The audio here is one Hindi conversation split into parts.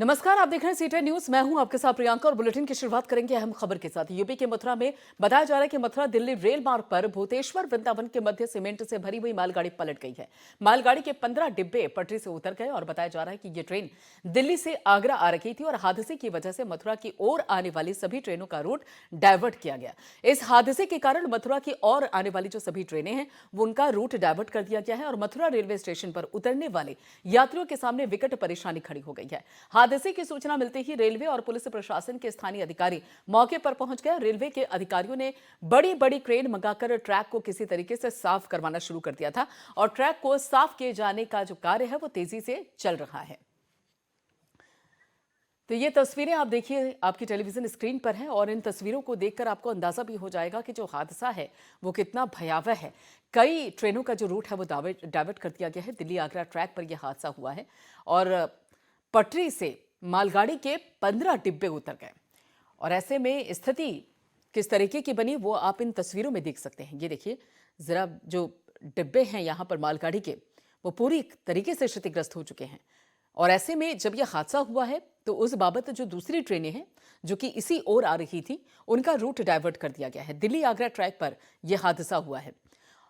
नमस्कार, आप देख रहे हैं सीटेन न्यूज। मैं हूं आपके साथ प्रियंका और बुलेटिन की शुरुआत करेंगे अहम खबर के साथ। यूपी के मथुरा में बताया जा रहा है कि मथुरा दिल्ली रेल मार्ग पर भूतेश्वर वृंदावन के मध्य सीमेंट से भरी हुई मालगाड़ी पलट गई है। मालगाड़ी के 15 डिब्बे पटरी से उतर गए और बताया जा रहा है कि ये ट्रेन दिल्ली से आगरा आ रही थी और हादसे की वजह से मथुरा की ओर आने वाली सभी ट्रेनों का रूट डायवर्ट किया गया। इस हादसे के कारण मथुरा की ओर आने वाली जो सभी ट्रेनें हैं वो उनका रूट डायवर्ट कर दिया गया है और मथुरा रेलवे स्टेशन पर उतरने वाले यात्रियों के सामने विकट परेशानी खड़ी हो गई है। हादसे की सूचना मिलते ही रेलवे और पुलिस प्रशासन के स्थानीय अधिकारी मौके पर पहुंच गए। रेलवे के अधिकारियों ने बड़ी बड़ी क्रेन मंगाकर ट्रैक को किसी तरीके से साफ करवाना शुरू कर दिया था और ट्रैक को साफ किए जाने का जो कार्य है वो तेजी से चल रहा है। तो ये तस्वीरें आप देखिए, आपकी टेलीविजन स्क्रीन पर है और इन तस्वीरों को देखकर आपको अंदाजा भी हो जाएगा कि जो हादसा है वो कितना भयावह है। कई ट्रेनों का जो रूट है वो डाइवर्ट कर दिया गया है। दिल्ली आगरा ट्रैक पर यह हादसा हुआ है और पटरी से मालगाड़ी के 15 डिब्बे उतर गए और ऐसे में स्थिति किस तरीके की बनी वो आप इन तस्वीरों में देख सकते हैं। ये देखिए जरा, जो डिब्बे हैं यहाँ पर मालगाड़ी के वो पूरी तरीके से क्षतिग्रस्त हो चुके हैं और ऐसे में जब यह हादसा हुआ है तो उस बाबत जो दूसरी ट्रेनें हैं जो कि इसी ओर आ रही थी उनका रूट डाइवर्ट कर दिया गया है। दिल्ली आगरा ट्रैक पर यह हादसा हुआ है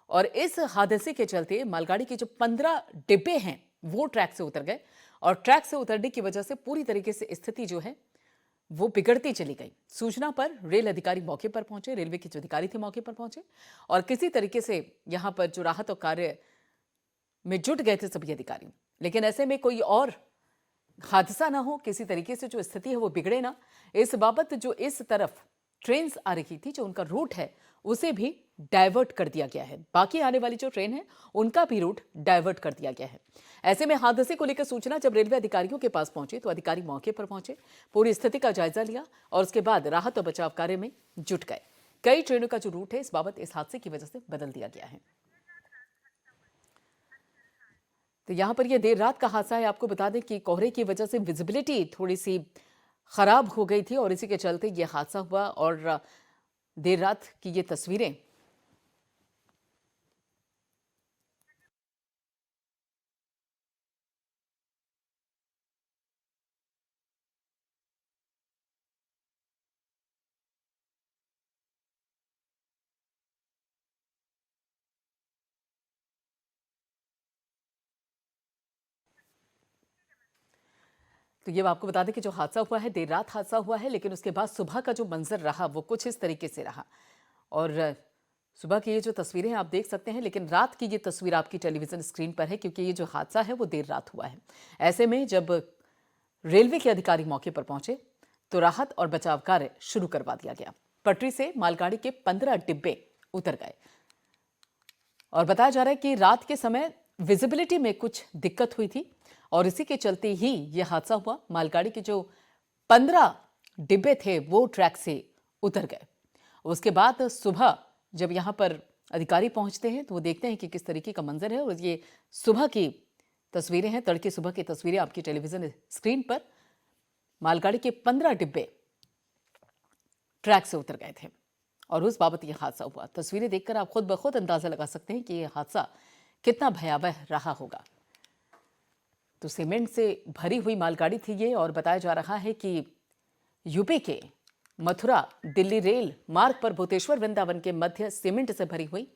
और इस हादसे के चलते मालगाड़ी के जो 15 डिब्बे हैं वो ट्रैक से उतर गए और ट्रैक से उतरने की वजह से पूरी तरीके से स्थिति जो है वो बिगड़ती चली गई। सूचना पर रेल अधिकारी मौके पर पहुंचे, रेलवे के जो अधिकारी थे मौके पर पहुंचे और किसी तरीके से यहां पर जो राहत और कार्य में जुट गए थे सभी अधिकारी। लेकिन ऐसे में कोई और हादसा ना हो, किसी तरीके से जो स्थिति है वो बिगड़े ना, इस बाबत जो इस तरफ ट्रेन आ रही थी जो उनका रूट है उसे भी डाइवर्ट कर दिया गया है। बाकी आने वाली जो ट्रेन है उनका भी रूट डाइवर्ट कर दिया गया है। ऐसे में हादसे को लेकर सूचना जब रेलवे अधिकारियों के पास पहुंची तो अधिकारी मौके पर पहुंचे, पूरी स्थिति का जायजा लिया और उसके बाद राहत और बचाव कार्य में जुट गए। कई ट्रेनों का जो रूट है इस बाबत इस हादसे की वजह से बदल दिया गया है। तो यहां पर यह देर रात का हादसा है। आपको बता दें कि कोहरे की वजह से विजिबिलिटी थोड़ी सी खराब हो गई थी और इसी के चलते यह हादसा हुआ और देर रात की ये तस्वीरें तो ये आपको बता दें कि जो हादसा हुआ है देर रात हादसा हुआ है, लेकिन उसके बाद सुबह का जो मंजर रहा वो कुछ इस तरीके से रहा और सुबह की ये जो तस्वीरें आप देख सकते हैं, लेकिन रात की ये तस्वीर आपकी टेलीविजन स्क्रीन पर है क्योंकि ये जो हादसा है वो देर रात हुआ है। ऐसे में जब रेलवे के अधिकारी मौके पर पहुंचे तो राहत और बचाव कार्य शुरू करवा दिया गया। पटरी से मालगाड़ी के 15 डिब्बे उतर गए और बताया जा रहा है कि रात के समय विजिबिलिटी में कुछ दिक्कत हुई थी और इसी के चलते ही यह हादसा हुआ। मालगाड़ी के जो 15 डिब्बे थे वो ट्रैक से उतर गए। उसके बाद सुबह जब यहां पर अधिकारी पहुंचते हैं तो वो देखते हैं कि किस तरीके का मंजर है और ये सुबह की तस्वीरें हैं, तड़के सुबह की तस्वीरें आपकी टेलीविजन स्क्रीन पर। मालगाड़ी के 15 डिब्बे ट्रैक से उतर गए थे और उस बाबत यह हादसा हुआ। तस्वीरें देखकर आप खुद ब खुद अंदाजा लगा सकते हैं कि यह हादसा कितना भयावह रहा होगा। तो सीमेंट से भरी हुई मालगाड़ी थी ये और बताया जा रहा है कि यूपी के मथुरा दिल्ली रेल मार्ग पर भूतेश्वर वृंदावन के मध्य सीमेंट से भरी हुई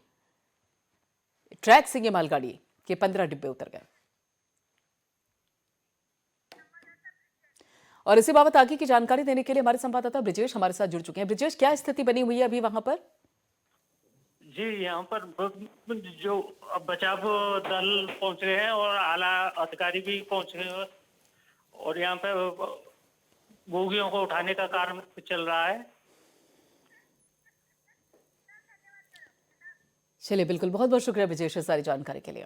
ट्रैक से ये मालगाड़ी के 15 डिब्बे उतर गए। और इसी बाबत आगे की जानकारी देने के लिए हमारे संवाददाता ब्रिजेश हमारे साथ जुड़ चुके हैं। ब्रिजेश, क्या स्थिति बनी हुई है अभी वहां पर? जी, यहाँ पर जो बचाव दल पहुंच रहे हैं और आला अधिकारी भी पहुंच रहे हैं और यहाँ पे बोगियों को उठाने का कार्य चल रहा है। चलिए, बिल्कुल, बहुत बहुत शुक्रिया ब्रिजेश सारी जानकारी के लिए।